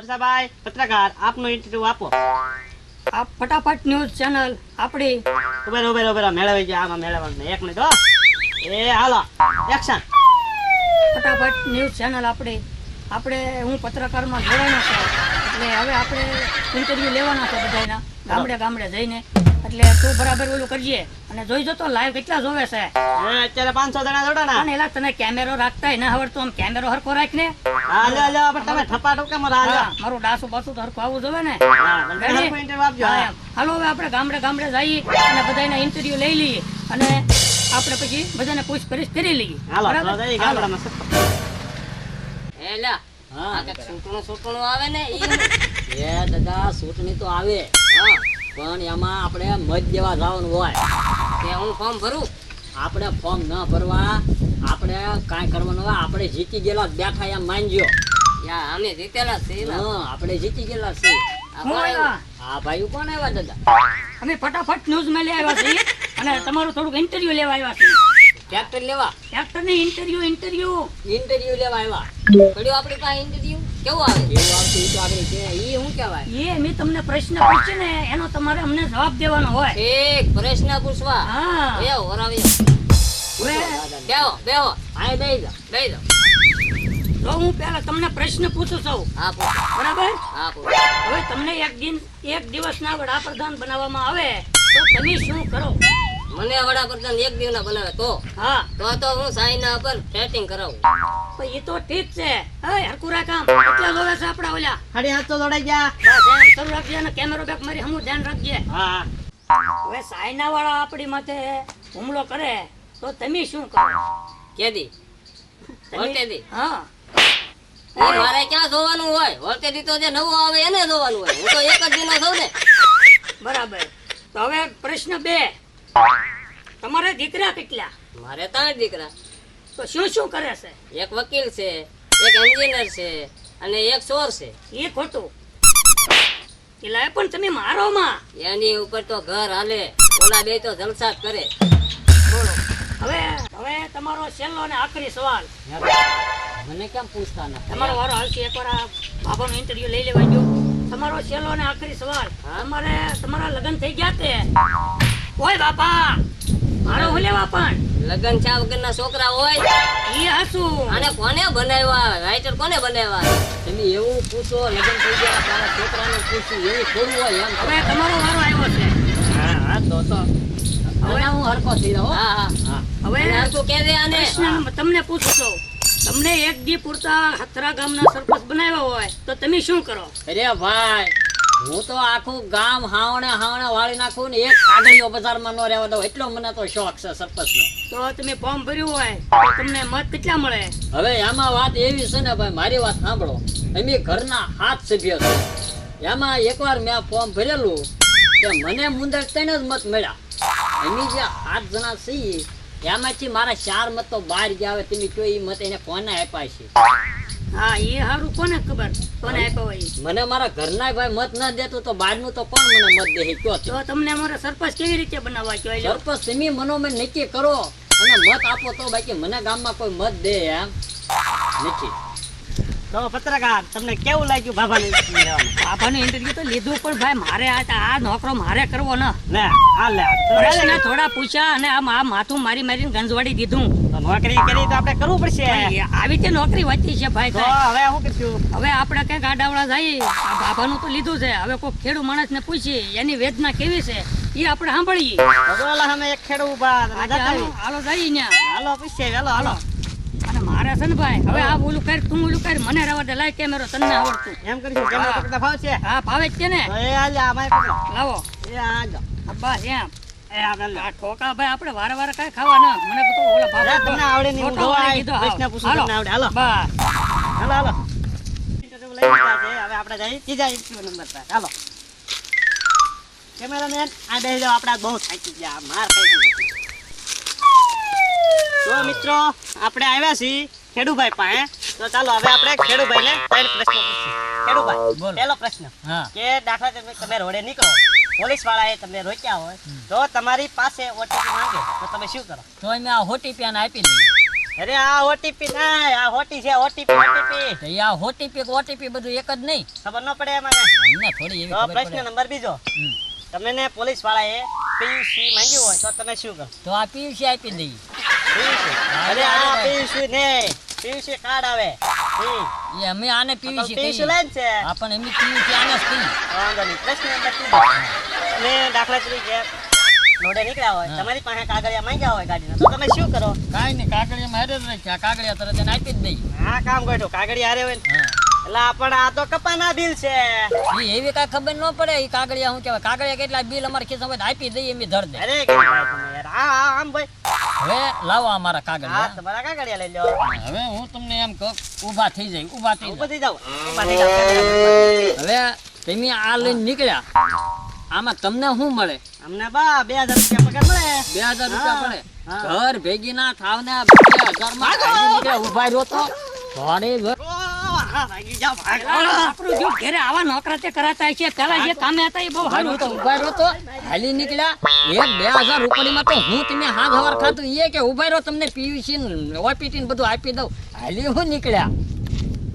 વર્ષાભાઈ પત્રકાર આપનો ઇન્ટરવ્યુ આપો. આપ ફટાફટ ન્યૂઝ ચેનલ આપણી ઉભેરો મેળવી ગયા આમાં મેળવવાનું એક મિનિટ હો. એ હાલો એક્શન. ફટાફટ ન્યૂઝ ચેનલ આપણે હું પત્રકારમાં જોડાવાનો છું એટલે હવે આપણે ઇન્ટરવ્યૂ લેવાના છે બધાના ગામડે ગામડે જઈને એટલે તું બરાબર ઓલું કરજે અને જોઈ જતો લાઈવ કેટલા જોવે છે. અત્યારે 500 જણા જોડાના. અને એલા તને કેમેરો રાખતા ના આવડતો આમ કેમેરો હરખો રાખ ને. હા લે આપણે તમે ઠપા ઠપકા માં હા, મારું ડાસું બાસું તો હરખું આવવું જોવે ને. હરખું ઇન્ટરવ્યુ આપજો. હા, એમ. હાલો હવે આપણે ગામડે ગામડે જઈએ અને બધાના ઇન્ટરવ્યૂ લઈ લઈએ અને આપણે પછી બધાને પૂછપરછ કરી લઈએ. હાલો બરાબર? તો જઈએ ગામડામાં. એલા હા કે સૂટણું આવે ને એ દાદા સૂટણી તો આવે હા પણ એમાં આપણે મત દેવા જવાનું હોય કે હું ફોર્મ ભરું. આપણે ફોર્મ ન ભરવા આપણે કાંઈ કરવાનું હોય. આપણે જીતી ગયેલા બેઠા એમ માનજો. અમે જીતેલા છીએ. હા આપણે જીતી ગયેલા છીએ. હું આવ્યા? હા ભાઈ કોણ આવ્યા દાદા? અમે ફટાફટ ન્યૂઝ માં લઈ આવ્યા છીએ અને તમારું થોડુંક ઇન્ટરવ્યુ લેવા આવ્યા છીએ. ટ્રેક્ટર લેવા ટ્રેક્ટર ને ઇન્ટરવ્યુ લેવા આવ્યા. પડ્યો આપણી પાસે ઇન્ટરવ્યુ કેવું આવે? કેવું આવતું એ તો આગળ છે. ઈ શું કહેવાય? એ મેં તમને પ્રશ્ન પૂછ્યો ને એનો તમારે અમને જવાબ દેવાનો હોય. એક પ્રશ્ન પૂછવા. હા એ ઓરાવી હવે બેહો આય દઈ દો તો હું પહેલા તમને પ્રશ્ન પૂછું છું. હા પૂછો. બરાબર? હા પૂછો. હવે તમને એક દિવસના વડાપ્રધાન બનાવવામાં આવે તો તમે શું કરો? મને વડાપ્રધાન એક દિવસના બનાવે તો હા હું સાઈના પર સેટિંગ કરાવું. એ તો ઠીક છે. હવે હરકુરા કામ કેટલા જોવે છે આપડા ઓલા? 750 જોડાઈ ગયા. બસ એમ શરૂ રાખજે અને કેમેરો બેક મારી હમું ધ્યાન રાખજે. હા હવે સાયના વાળા આપણી માથે હુમલો કરે તો તમે શું કરો? કેદી વળતેદી હા એ મારે ક્યાં જોવાનું હોય? વળતેદી તો જે નવું આવે એને જોવાનું હોય. હું તો એક જ દિનો જોઉં ને. બરાબર. તો હવે પ્રશ્ન 2, તમારે દીકરા કેટલા? મારે 3 દીકરા. તો શું કરે છે? એક વકીલ છે, એક એન્જિનિયર છે અને એક ચોર છે. એ ખોટું. એટલે પણ તમે મારો માં એની ઉપર તો ઘર હાલે. ઓલા બે તો જલસા જ કરે. બોલો. હવે તમારો છેલ્લો અને આખરી સવાલ. મને કેમ પૂછતા નથી? તમારો વારો હાલશે. એકવાર આ બાબાનો ઇન્ટરવ્યુ લઈ લેવા જો. તમારો છેલ્લો અને આખરી સવાલ. તમારા લગ્ન થઈ ગયા તે? ઓય બાપા મારો હું લેવા પણ લગ્ન થયા વગરના છોકરા હોય ઈ હાસું. અને કોને બનાવ્યા? રાઇટર કોને બનાવ્યા? તમે એવું પૂછો લગ્ન થઈ ગયા તારા છોકરાને પૂછ્યું એવું થોડું હોય એમ. હવે તમારો વારો આવ્યો છે. હા તો હવે હું હરકો થઈ રહ્યો. હા હવે હરકો કે દે આને. પ્રશ્ન તમને પૂછું છું. તમને એક દી પૂરતા હતરા ગામના સરપંચ બનાવ્યા હોય તો તમે શું કરો? અરે ભાઈ હું તો આખું ગામ હાવણે વાળી નાખું ને એક કાગળિયો બજારમાં ન રહેવા દઉં એટલો મને તો શોખ છે સરપંચનો. તો તમે ફોર્મ ભર્યું હોય તો તમને મત કેટલા મળે? હવે એમાં વાત એવી છે ને ભાઈ, મારી વાત સાંભળો. અમે ઘરના 7 સભ્ય છે. એમાં એકવાર મેં ફોર્મ ભરેલું કે મને મુંદર 3 જ મત મળ્યા. અમે જે 8 જણા છીએ એમાંથી મારા 4 મત તો બહાર ગયા. હવે તમે કયો એ મત એને કોને આપ્યા છે? હા એ હારું કોને ખબર કોને આપ્યો હોય? મને મારા ઘરના ભાઈ મત ન દેતું તો બહારનું તો કોણ મને મત દે? કયો તો તમને અમારે સરપંચ કેવી રીતે બનાવવા કહેવાય? સરપંચ તમે મનોમન નક્કી કરો અને મત આપો તો. બાકી મને ગામમાં કોઈ મત દે એમ નથી. તો પત્રકાર તમને કેવું લાગ્યું બાબાનું ઇન્ટરવ્યુ લેવાનું? બાબાનું ઇન્ટરવ્યુ તો લીધું પણ ભાઈ મારે આ નોકરો મારે કરવો ન. લે આ લે પ્રશ્ન થોડા પૂછ્યા અને આ માથું મારીને ગંજવાડી દીધું. તો નોકરી કરી તો આપણે કરવું પડશે. આવી રીતે નોકરી વાંચી છે ભાઈ. તો હવે શું કરશું? હવે આપણે ક્યાંક આડાવડા જઈએ. આ બાબાનું તો લીધું છે. હવે કોઈ ખેડૂત માણસને પૂછીએ એની વેદના કેવી છે એ આપણે સાંભળીએ. ભગવાલા સામે એક ખેડૂ ઉભા હાલો જઈએ ત્યાં. હાલો પૂછીએ. હાલો અને મારે છે ને ભાઈ હવે આ ઓલું કર તું ઓલું કર મને રવા દે. લાય કેમેરો તને આવડતું એમ કરીશું. કેમેરો પકડતા ભાવ છે? હા ભાવે જ છે ને. તો એ આલે આ માય પકડો. લાવો એ આજો. બસ એમ. એ આપણે લે. આ ઠોકા ભાઈ આપણે વારે કઈ ખાવા ના. મને તો ઓલા જા, ભાવ તમને આવડે નહીં. હું જોવા આવી. પ્રશ્ન પૂછું તમને આવડે. હાલો બસ હાલો ઇન્ટરવ્યુ લઈ લીધા છે. હવે આપણે જઈએ ત્રીજા ઇન્ટરવ્યુ નંબર પર. હાલો કેમેરામેન આ બેસી જાઓ. આપણે બહુ થાકી ગયા. માર ખાઈ નથી. તો મિત્રો આપણે આવ્યા છીએ ખેડુભાઈ પાસે. તો ચાલો હવે આપણે ખેડુભાઈને 3 પ્રશ્નો પૂછીએ. ખેડુભાઈ પહેલો પ્રશ્ન કે દાખલા તરીકે તમે રોડે નીકળો, પોલીસ વાળાએ તમને રોક્યા હોય તો તમારી પાસે ઓટીપી માંગે તો તમે શું કરો? તો અમે આ હોટી પેન આપી દઈએ. અરે આ ઓટીપી ના, આ હોટી છે, ઓટીપી ઓટીપી તો ઈ આ ઓટીપી બધું એક જ નહીં. ખબર ન પડે મને. અમને થોડી એવી તો ખબર પ્રશ્ન પડે. નંબર બીજો, હમ. તમને પોલીસ વાળાએ પીયુસી માંગ્યું હોય તો તમે શું કરો? તો આ પીયુસી આપી દઈએ. પીયુસી? અરે આ પીયુસી ને પીયુસી કાર્ડ આવે. એ અમે આને પીયુસી પીયુસી કહીએ. લાઈન છે. હા, પણ એમની પીયુસી આને જ કહીએ. વાંધો નહીં. પ્રશ્ન નંબર ત્રીજો, તમે દાખલા તરીકે રોડે નીકળ્યા હોય, તમારી પાસે કાગળિયા માંગ્યા હોય ગાડીના, તો તમે શું કરો? કાંઈ નહીં, કાગળિયામાં હેડે જ રાખ્યા. કાગળિયા તરત એને આપી જ દઈએ. આ કામ ગોઠો, કાગળિયા હારે હોય ને. હા. એટલે પણ આ તો કપાના બિલ છે. ઈ એવી કાંઈ ખબર ન પડે. ઈ કાગળિયા શું કહેવાય? કાગળિયા કેટલા બિલ અમારે ખિસ્સામાં હોય તો આપી દઈએ, એમ ધર દે. અરે કેમ ભાઈ તમે યાર, આમ ભાઈ, હવે લાવો અમારા હા કાગળિયા. તમારા કાગળિયા લઈ લો. હવે હું તમને એમ કહું, ઊભા થઈ જાય, ઊભા થઈ ઉપર જાય. થઈ જાઓ, ઉપર થઈ જાઓ. હવે તમે આ લઈને નીકળ્યા, આમાં તમને શું મળે? અમને બા 2000 રૂપિયા પગાર મળે. 2000 રૂપિયા પડે. હા. ઘર ભેગી ના થાવ ને 2000 માં ગાડી નીકળે, ઊભા રહ્યો તો ભારે ઘર. ઓ, હા, ભાગી જાઓ, ભાગો. આપણું જો ઘરે આવા નોકરા તે કરાતા છે, પેલા જે કામે હતા એ બહુ સારું હતું. ઊભા રહ્યો તો હાલી નીકળ્યા. 2000 રૂપિયામાં તો હું તમે હાથ હવાર ખાતું એ કે ઊભા રહ્યો, તમને પીયુસી ઓપીટી ને બધું આપી દઉં. હાલી હું નીકળ્યા.